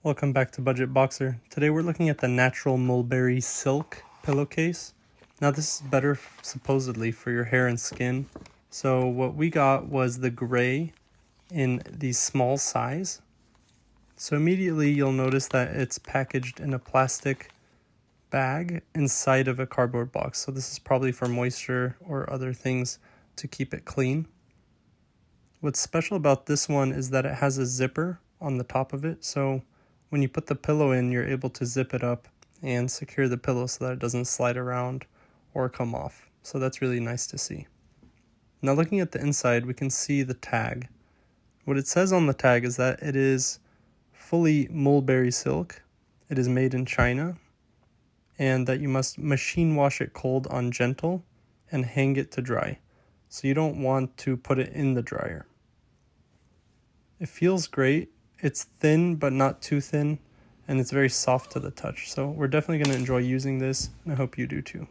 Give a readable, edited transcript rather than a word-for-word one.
Welcome back to Budget Boxer. Today we're looking at the Natural Mulberry Silk Pillowcase. Now this is better supposedly for your hair and skin. So what we got was the gray in the small size. So immediately you'll notice that it's packaged in a plastic bag inside of a cardboard box. So this is probably for moisture or other things to keep it clean. What's special about this one is that it has a zipper on the top of it. So when you put the pillow in, you're able to zip it up and secure the pillow so that it doesn't slide around or come off. So that's really nice to see. Now looking at the inside, we can see the tag. What it says on the tag is that it is fully mulberry silk. It is made in China, and that you must machine wash it cold on gentle and hang it to dry. So you don't want to put it in the dryer. It feels great. It's thin, but not too thin, and it's very soft to the touch. So we're definitely going to enjoy using this, and I hope you do too.